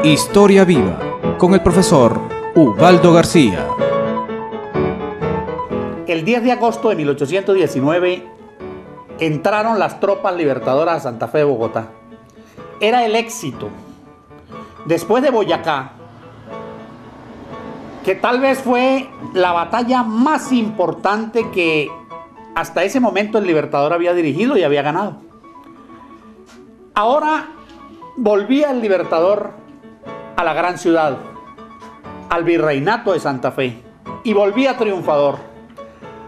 Historia Viva con el profesor Ubaldo García. El 10 de agosto de 1819 entraron las tropas libertadoras a Santa Fe de Bogotá. Era el éxito. Después de Boyacá, que tal vez fue la batalla más importante que hasta ese momento el Libertador había dirigido y había ganado. Ahora volvía el Libertador a la gran ciudad, al virreinato de Santa Fe, y volvía triunfador.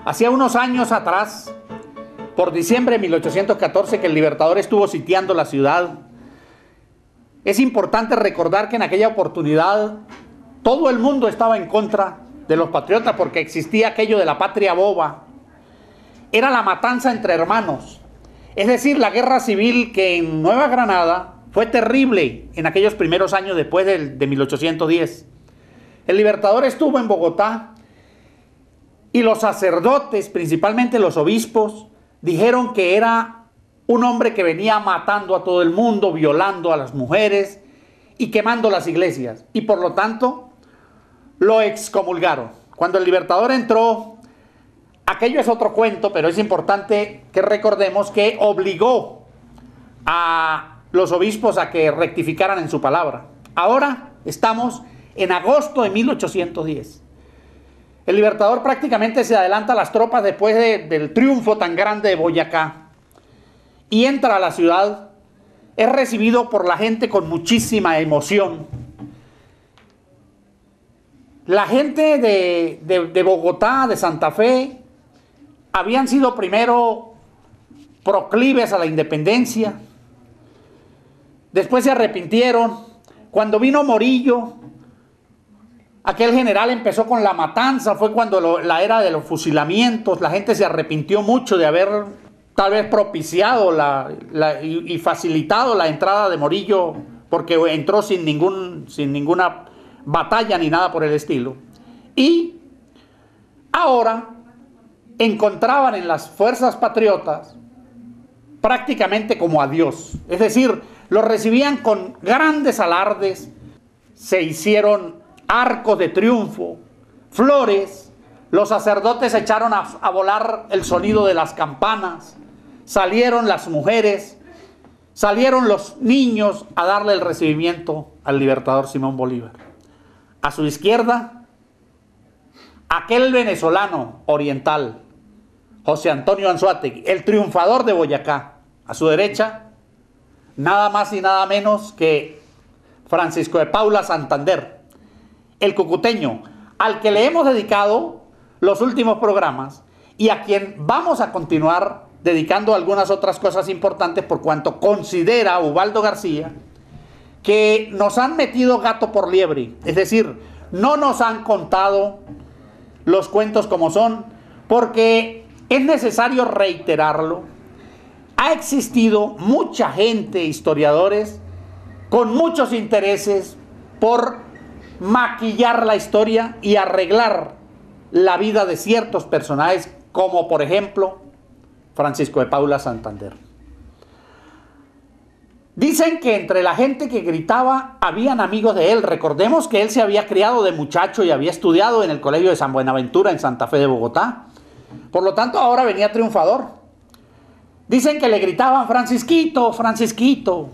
Hacía unos años atrás, por diciembre de 1814, que el Libertador estuvo sitiando la ciudad. Es importante recordar que en aquella oportunidad todo el mundo estaba en contra de los patriotas porque existía aquello de la patria boba. Era la matanza entre hermanos. Es decir, la guerra civil que en Nueva Granada fue terrible en aquellos primeros años después de 1810. El Libertador estuvo en Bogotá y los sacerdotes, principalmente los obispos, dijeron que era un hombre que venía matando a todo el mundo, violando a las mujeres y quemando las iglesias. Y por lo tanto, lo excomulgaron. Cuando el Libertador entró, aquello es otro cuento, pero es importante que recordemos que obligó a los obispos a que rectificaran en su palabra. Ahora estamos en agosto de 1810. El Libertador prácticamente se adelanta a las tropas después del triunfo tan grande de Boyacá y entra a la ciudad. Es recibido por la gente con muchísima emoción. La gente de Bogotá, de Santa Fe, habían sido primero proclives a la independencia. Después se arrepintieron. Cuando vino Morillo, aquel general empezó con la matanza. Fue cuando la era de los fusilamientos. La gente se arrepintió mucho de haber tal vez propiciado y facilitado la entrada de Morillo, porque entró sin ninguna batalla ni nada por el estilo. Y ahora encontraban en las fuerzas patriotas prácticamente como a Dios. Es decir, los recibían con grandes alardes, se hicieron arcos de triunfo, flores, los sacerdotes echaron a volar el sonido de las campanas, salieron las mujeres, salieron los niños a darle el recibimiento al Libertador Simón Bolívar. A su izquierda, aquel venezolano oriental, José Antonio Anzoátegui, el triunfador de Boyacá. A su derecha, nada más y nada menos que Francisco de Paula Santander, el cucuteño, al que le hemos dedicado los últimos programas y a quien vamos a continuar dedicando algunas otras cosas importantes, por cuanto considera Ubaldo García que nos han metido gato por liebre. Es decir, no nos han contado los cuentos como son, porque es necesario reiterarlo. Ha existido mucha gente, historiadores, con muchos intereses por maquillar la historia y arreglar la vida de ciertos personajes, como por ejemplo Francisco de Paula Santander. Dicen que entre la gente que gritaba habían amigos de él. Recordemos que él se había criado de muchacho y había estudiado en el Colegio de San Buenaventura en Santa Fe de Bogotá. Por lo tanto, ahora venía triunfador. Dicen que le gritaban Francisquito, Francisquito,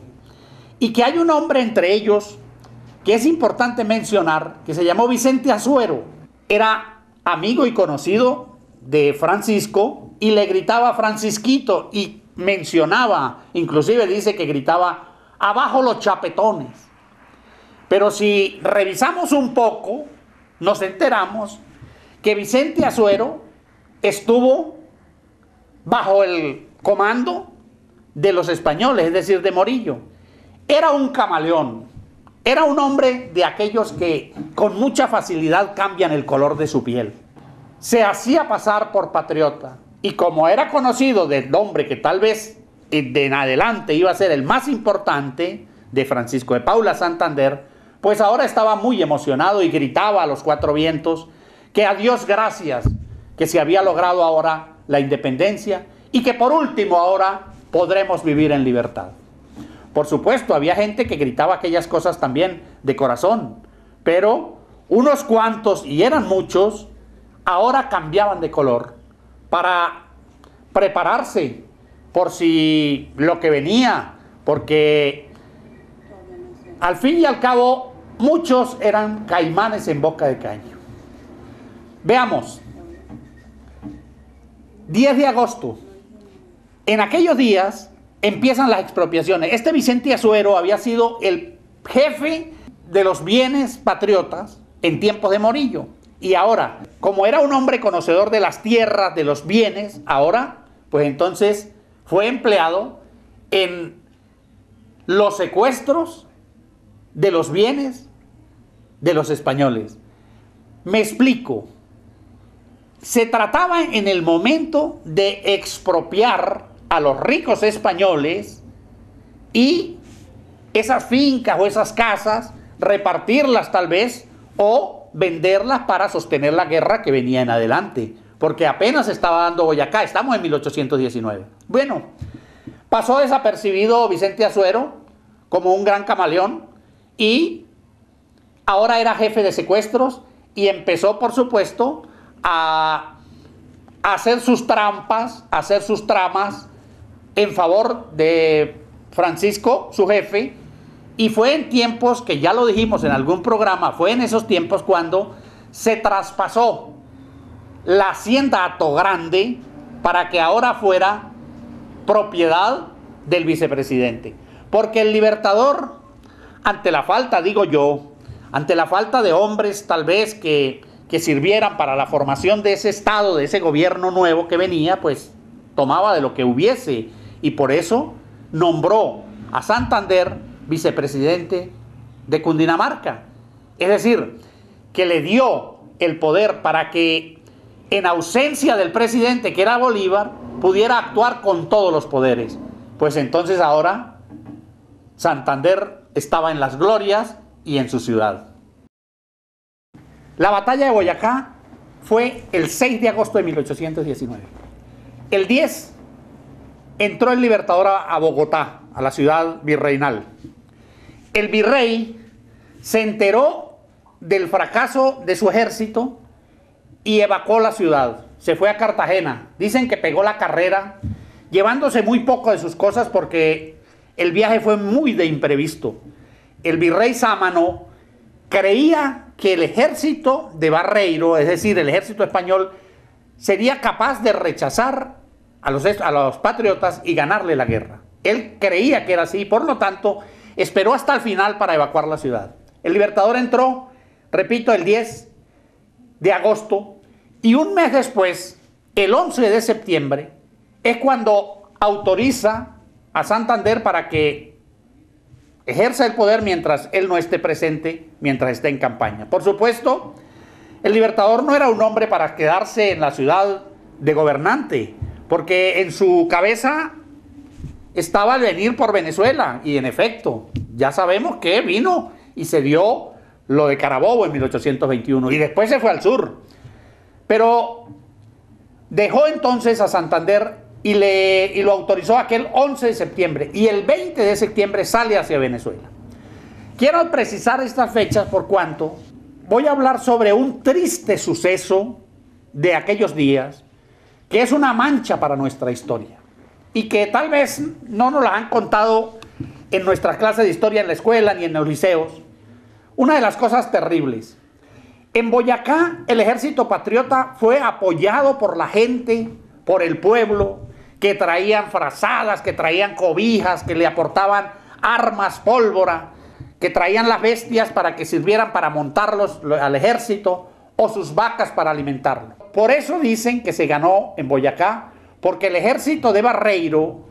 y que hay un hombre entre ellos que es importante mencionar, que se llamó Vicente Azuero. Era amigo y conocido de Francisco y le gritaba Francisquito y mencionaba, inclusive dice que gritaba abajo los chapetones. Pero si revisamos un poco, nos enteramos que Vicente Azuero estuvo bajo el comando de los españoles, es decir, de Morillo. Era un camaleón, era un hombre de aquellos que con mucha facilidad cambian el color de su piel. Se hacía pasar por patriota y como era conocido del hombre que tal vez de en adelante iba a ser el más importante, de Francisco de Paula Santander, pues ahora estaba muy emocionado y gritaba a los cuatro vientos que a Dios gracias, que se había logrado ahora la independencia y que por último ahora podremos vivir en libertad. Por supuesto, había gente que gritaba aquellas cosas también de corazón, pero unos cuantos, y eran muchos, ahora cambiaban de color para prepararse por si lo que venía, porque al fin y al cabo muchos eran caimanes en boca de caño. Veamos, 10 de agosto, en aquellos días empiezan las expropiaciones. Este Vicente Azuero había sido el jefe de los bienes patriotas en tiempos de Morillo. Y ahora, como era un hombre conocedor de las tierras, de los bienes, ahora, pues entonces fue empleado en los secuestros de los bienes de los españoles. Me explico. Se trataba en el momento de expropiar a los ricos españoles y esas fincas o esas casas, repartirlas tal vez o venderlas para sostener la guerra que venía en adelante, porque apenas estaba dando Boyacá, estamos en 1819. Bueno, pasó desapercibido Vicente Azuero como un gran camaleón y ahora era jefe de secuestros y empezó, por supuesto, a hacer sus trampas, a hacer sus tramas en favor de Francisco, su jefe, y fue en tiempos que ya lo dijimos en algún programa, fue en esos tiempos cuando se traspasó la hacienda Atogrande para que ahora fuera propiedad del vicepresidente. Porque el Libertador, ante la falta, digo yo, ante la falta de hombres tal vez que sirvieran para la formación de ese Estado, de ese gobierno nuevo que venía, pues tomaba de lo que hubiese y por eso nombró a Santander vicepresidente de Cundinamarca. Es decir, que le dio el poder para que en ausencia del presidente, que era Bolívar, pudiera actuar con todos los poderes. Pues entonces ahora Santander estaba en las glorias y en su ciudad. La batalla de Boyacá fue el 6 de agosto de 1819. El 10 entró el Libertador a Bogotá, a la ciudad virreinal. El virrey se enteró del fracaso de su ejército y evacuó la ciudad. Se fue a Cartagena. Dicen que pegó la carrera, llevándose muy poco de sus cosas porque el viaje fue muy de imprevisto. El virrey Sámano creía que el ejército de Barreiro, es decir, el ejército español, sería capaz de rechazar a los patriotas y ganarle la guerra. Él creía que era así, por lo tanto, esperó hasta el final para evacuar la ciudad. El Libertador entró, repito, el 10 de agosto, y un mes después, el 11 de septiembre, es cuando autoriza a Santander para que ejerza el poder mientras él no esté presente, mientras esté en campaña. Por supuesto, el Libertador no era un hombre para quedarse en la ciudad de gobernante, porque en su cabeza estaba el venir por Venezuela, y en efecto, ya sabemos que vino y se dio lo de Carabobo en 1821, y después se fue al sur. Pero dejó entonces a Santander y lo autorizó aquel 11 de septiembre, y el 20 de septiembre sale hacia Venezuela. Quiero precisar estas fechas por cuanto voy a hablar sobre un triste suceso de aquellos días, que es una mancha para nuestra historia, y que tal vez no nos la han contado en nuestras clases de historia en la escuela ni en los liceos. Una de las cosas terribles. En Boyacá, el ejército patriota fue apoyado por la gente, por el pueblo, que traían frazadas, que traían cobijas, que le aportaban armas, pólvora, que traían las bestias para que sirvieran para montarlos al ejército o sus vacas para alimentarlo. Por eso dicen que se ganó en Boyacá, porque el ejército de Barreiro,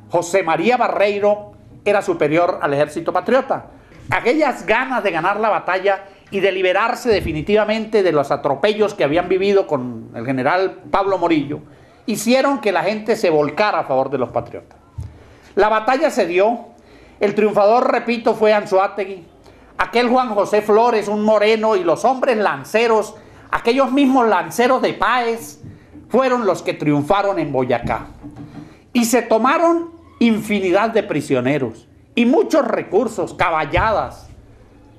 José María Barreiro, era superior al ejército patriota. Aquellas ganas de ganar la batalla y de liberarse definitivamente de los atropellos que habían vivido con el general Pablo Morillo, hicieron que la gente se volcara a favor de los patriotas. La batalla se dio, el triunfador, repito, fue Anzoátegui, aquel Juan José Flores, un moreno, y los hombres lanceros, aquellos mismos lanceros de Páez, fueron los que triunfaron en Boyacá. Y se tomaron infinidad de prisioneros, y muchos recursos, caballadas,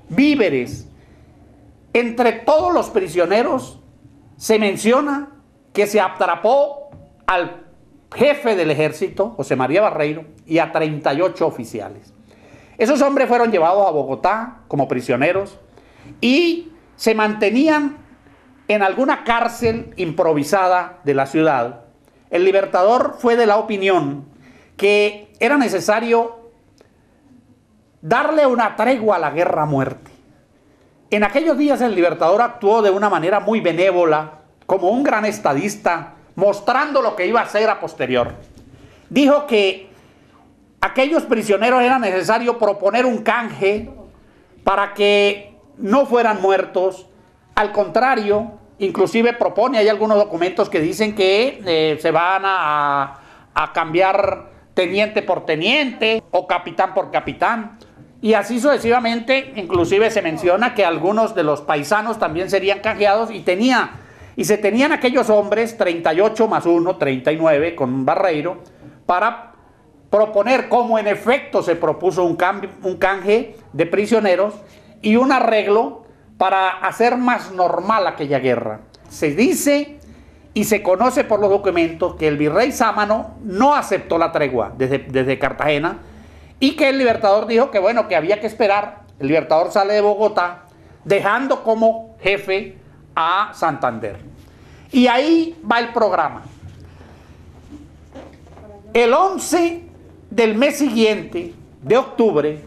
víveres. Entre todos los prisioneros se menciona que se atrapó al jefe del ejército, José María Barreiro, y a 38 oficiales. Esos hombres fueron llevados a Bogotá como prisioneros y se mantenían en alguna cárcel improvisada de la ciudad. El Libertador fue de la opinión que era necesario darle una tregua a la guerra a muerte. En aquellos días el Libertador actuó de una manera muy benévola, como un gran estadista, mostrando lo que iba a hacer a posterior. Dijo que aquellos prisioneros era necesario proponer un canje para que no fueran muertos. Al contrario, inclusive propone, hay algunos documentos que dicen que se van a cambiar teniente por teniente o capitán por capitán. Y así sucesivamente, inclusive se menciona que algunos de los paisanos también serían canjeados y se tenían aquellos hombres, 38 más 1, 39 con Barreiro, para proponer cómo en efecto se propuso un canje de prisioneros y un arreglo para hacer más normal aquella guerra. Se dice y se conoce por los documentos que el virrey Sámano no aceptó la tregua desde Cartagena, y que el Libertador dijo que bueno, que había que esperar. El Libertador sale de Bogotá dejando como jefe a Santander. Y ahí va el programa. El 11 del mes siguiente, de octubre,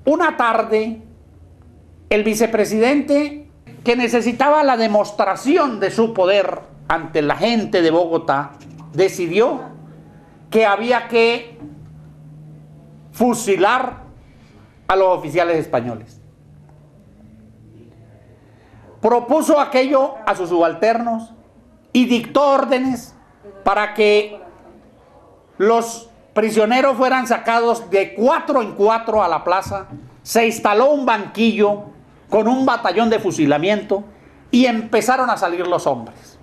una tarde, el vicepresidente, que necesitaba la demostración de su poder ante la gente de Bogotá, decidió que había que fusilar a los oficiales españoles. Propuso aquello a sus subalternos y dictó órdenes para que los prisioneros fueran sacados de 4 en 4 a la plaza. Se instaló un banquillo con un batallón de fusilamiento y empezaron a salir los hombres.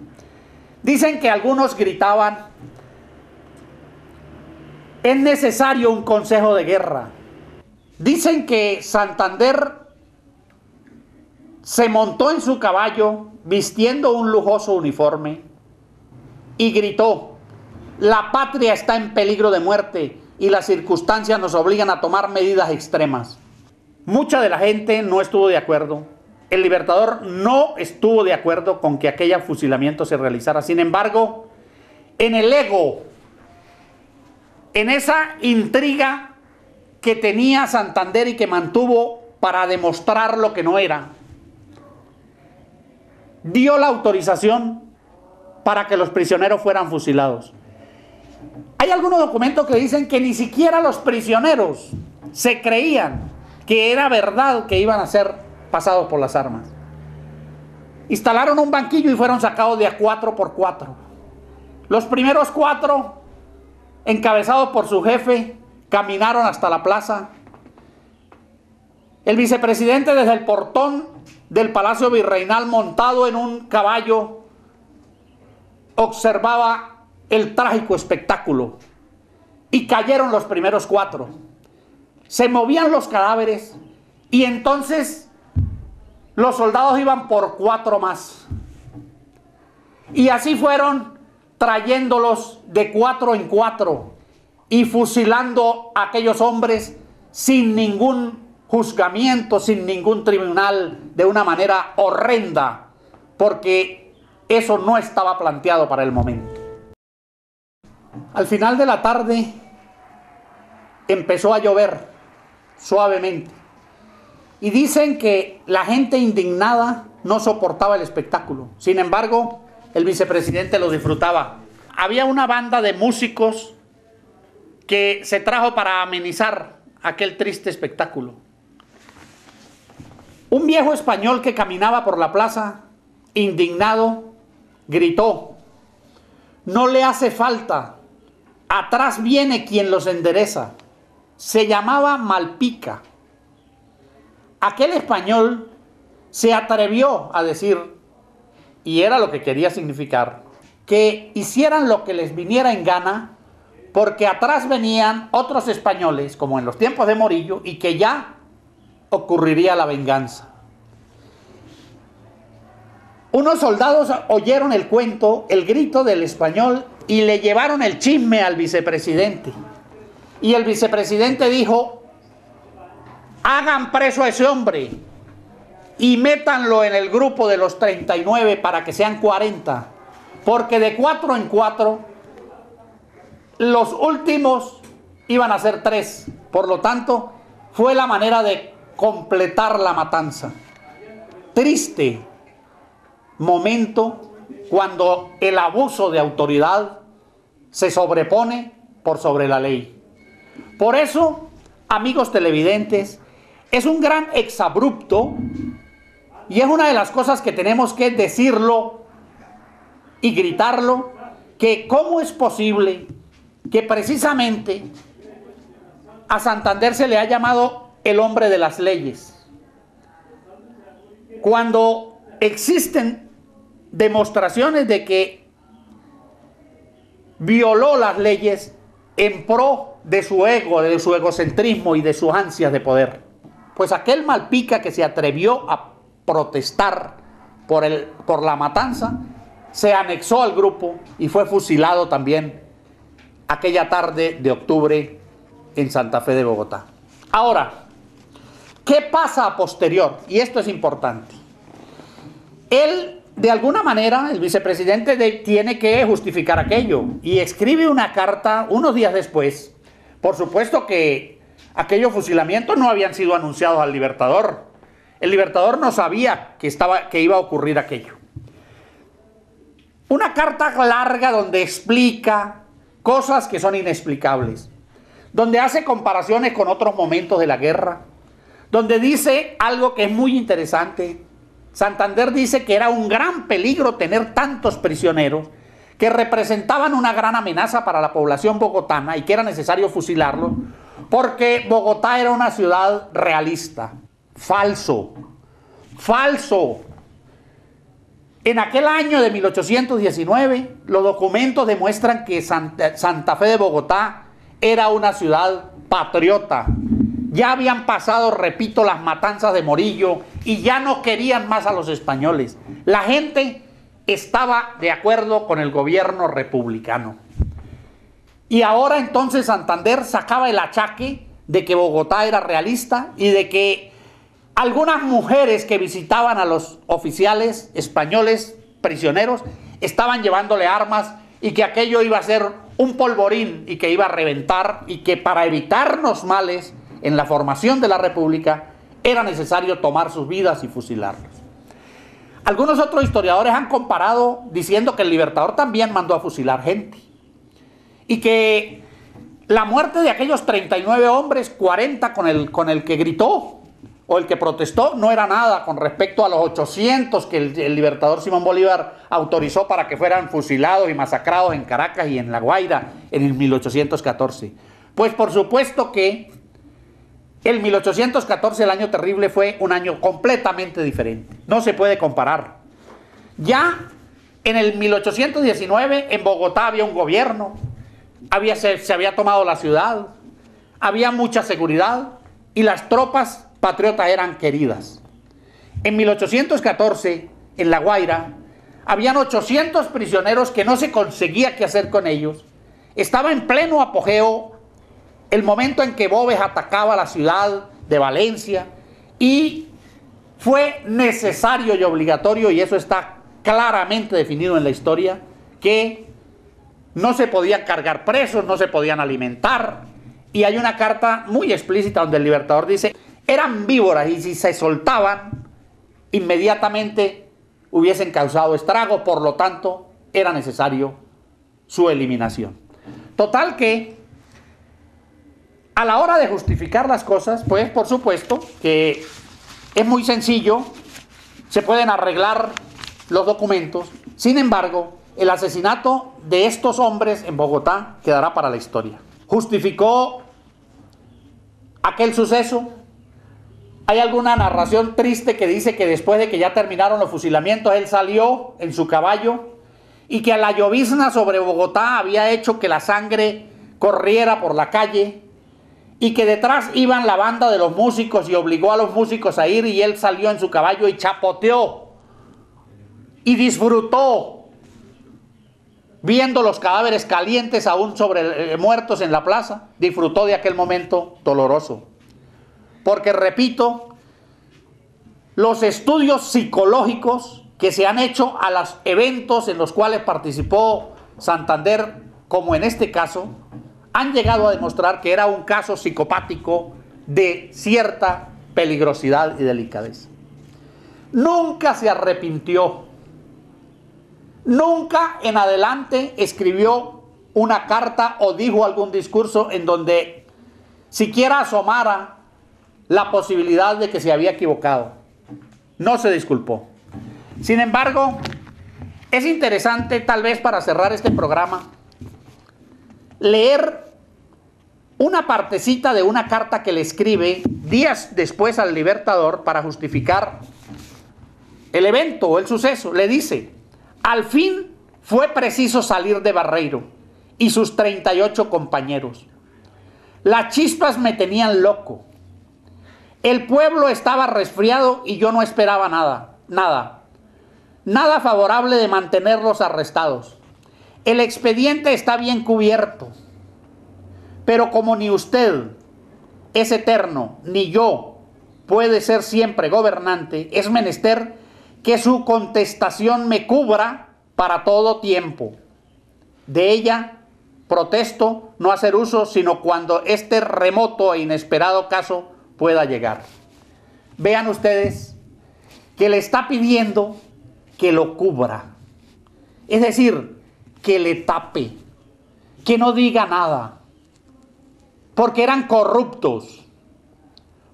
Dicen que algunos gritaban: es necesario un consejo de guerra. Dicen que Santander se montó en su caballo vistiendo un lujoso uniforme y gritó: la patria está en peligro de muerte y las circunstancias nos obligan a tomar medidas extremas. Mucha de la gente no estuvo de acuerdo. El Libertador no estuvo de acuerdo con que aquel fusilamiento se realizara. Sin embargo, en el ego, en esa intriga que tenía Santander y que mantuvo para demostrar lo que no era, dio la autorización para que los prisioneros fueran fusilados. Hay algunos documentos que dicen que ni siquiera los prisioneros se creían que era verdad que iban a ser pasados por las armas. Instalaron un banquillo y fueron sacados de a 4 por 4. Los primeros 4, encabezados por su jefe, caminaron hasta la plaza. El vicepresidente, desde el portón del Palacio Virreinal, montado en un caballo, observaba el trágico espectáculo. Y cayeron los primeros 4. Se movían los cadáveres y entonces los soldados iban por 4 más. Y así fueron trayéndolos de 4 en 4 y fusilando a aquellos hombres sin ningún juzgamiento, sin ningún tribunal, de una manera horrenda, porque eso no estaba planteado para el momento. Al final de la tarde empezó a llover suavemente y dicen que la gente indignada no soportaba el espectáculo. Sin embargo, el vicepresidente lo disfrutaba. Había una banda de músicos que se trajo para amenizar aquel triste espectáculo. Un viejo español que caminaba por la plaza, indignado, gritó: no le hace falta, atrás viene quien los endereza. Se llamaba Malpica. Aquel español se atrevió a decir, y era lo que quería significar, que hicieran lo que les viniera en gana, porque atrás venían otros españoles, como en los tiempos de Morillo, y que ya ocurriría la venganza. Unos soldados oyeron el cuento, el grito del español, y le llevaron el chisme al vicepresidente. Y el vicepresidente dijo: hagan preso a ese hombre y métanlo en el grupo de los 39 para que sean 40, porque de 4 en 4 los últimos iban a ser 3. Por lo tanto, fue la manera de completar la matanza. Triste momento cuando el abuso de autoridad se sobrepone por sobre la ley. Por eso, amigos televidentes, es un gran exabrupto y es una de las cosas que tenemos que decirlo y gritarlo, que cómo es posible que precisamente a Santander se le ha llamado el hombre de las leyes, cuando existen demostraciones de que violó las leyes en pro de su ego, de su egocentrismo y de sus ansias de poder. Pues aquel Malpica que se atrevió a protestar por la matanza, se anexó al grupo y fue fusilado también aquella tarde de octubre en Santa Fe de Bogotá. Ahora, ¿qué pasa a posterior? Y esto es importante. Él, de alguna manera, el vicepresidente tiene que justificar aquello y escribe una carta unos días después. Por supuesto que aquellos fusilamientos no habían sido anunciados al Libertador. El Libertador no sabía que iba a ocurrir aquello. Una carta larga donde explica cosas que son inexplicables, donde hace comparaciones con otros momentos de la guerra, donde dice algo que es muy interesante. Santander dice que era un gran peligro tener tantos prisioneros que representaban una gran amenaza para la población bogotana y que era necesario fusilarlos porque Bogotá era una ciudad realista. Falso, falso. En aquel año de 1819, los documentos demuestran que Santa Fe de Bogotá era una ciudad patriota. Ya habían pasado, repito, las matanzas de Morillo y ya no querían más a los españoles. La gente estaba de acuerdo con el gobierno republicano. Y ahora entonces Santander sacaba el achaque de que Bogotá era realista y de que algunas mujeres que visitaban a los oficiales españoles prisioneros estaban llevándole armas y que aquello iba a ser un polvorín y que iba a reventar y que para evitarnos males en la formación de la República era necesario tomar sus vidas y fusilarlos. Algunos otros historiadores han comparado diciendo que el Libertador también mandó a fusilar gente y que la muerte de aquellos 39 hombres, 40 con el que gritó o el que protestó, no era nada con respecto a los 800 que el Libertador Simón Bolívar autorizó para que fueran fusilados y masacrados en Caracas y en La Guaira en el 1814. Pues por supuesto que el 1814, el año terrible, fue un año completamente diferente. No se puede comparar. Ya en el 1819 en Bogotá había un gobierno, se había tomado la ciudad, había mucha seguridad y las tropas patriotas eran queridas. En 1814, en La Guaira, habían 800 prisioneros que no se conseguía qué hacer con ellos. Estaba en pleno apogeo el momento en que Boves atacaba la ciudad de Valencia y fue necesario y obligatorio, y eso está claramente definido en la historia, que no se podían cargar presos, no se podían alimentar. Y hay una carta muy explícita donde el Libertador dice: eran víboras y si se soltaban, inmediatamente hubiesen causado estragos, por lo tanto, era necesario su eliminación. Total que, a la hora de justificar las cosas, pues por supuesto que es muy sencillo, se pueden arreglar los documentos. Sin embargo, el asesinato de estos hombres en Bogotá quedará para la historia. Justificó aquel suceso. Hay alguna narración triste que dice que después de que ya terminaron los fusilamientos, él salió en su caballo y que a la llovizna sobre Bogotá había hecho que la sangre corriera por la calle y que detrás iban la banda de los músicos y obligó a los músicos a ir y él salió en su caballo y chapoteó y disfrutó viendo los cadáveres calientes aún muertos en la plaza. Disfrutó de aquel momento doloroso. Porque, repito, los estudios psicológicos que se han hecho a los eventos en los cuales participó Santander, como en este caso, han llegado a demostrar que era un caso psicopático de cierta peligrosidad y delicadeza. Nunca se arrepintió. Nunca en adelante escribió una carta o dijo algún discurso en donde siquiera asomara la posibilidad de que se había equivocado. No se disculpó. Sin embargo, es interesante, tal vez para cerrar este programa, leer una partecita de una carta que le escribe días después al Libertador para justificar el evento o el suceso. Le dice: al fin fue preciso salir de Barreiro y sus 38 compañeros. Las chispas me tenían loco. El pueblo estaba resfriado y yo no esperaba nada favorable de mantenerlos arrestados. El expediente está bien cubierto, pero como ni usted es eterno, ni yo puede ser siempre gobernante, es menester que su contestación me cubra para todo tiempo. De ella protesto no hacer uso, sino cuando este remoto e inesperado caso pueda llegar. Vean ustedes que le está pidiendo que lo cubra, es decir, que le tape, que no diga nada, porque eran corruptos,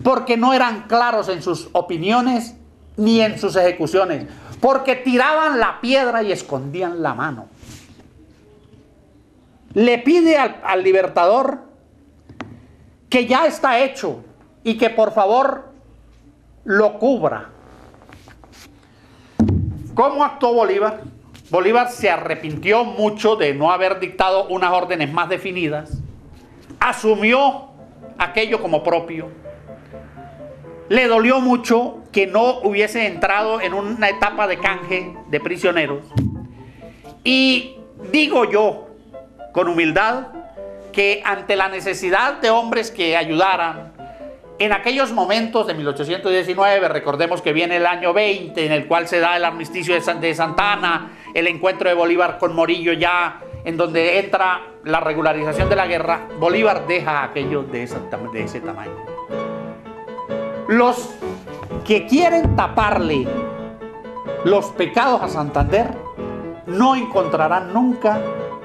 porque no eran claros en sus opiniones ni en sus ejecuciones, porque tiraban la piedra y escondían la mano. Le pide al Libertador que ya está hecho y que por favor lo cubra. ¿Cómo actuó Bolívar? Bolívar se arrepintió mucho de no haber dictado unas órdenes más definidas, asumió aquello como propio, le dolió mucho que no hubiese entrado en una etapa de canje de prisioneros, y digo yo con humildad que ante la necesidad de hombres que ayudaran en aquellos momentos de 1819, recordemos que viene el año 20 en el cual se da el armisticio de Santa Ana, el encuentro de Bolívar con Morillo ya en donde entra la regularización de la guerra, Bolívar deja aquello de ese tamaño. Los que quieren taparle los pecados a Santander no encontrarán nunca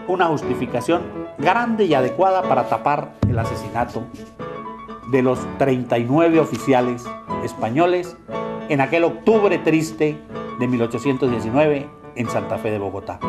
una justificación grande y adecuada para tapar el asesinato de los 39 oficiales españoles en aquel octubre triste de 1819 en Santa Fe de Bogotá.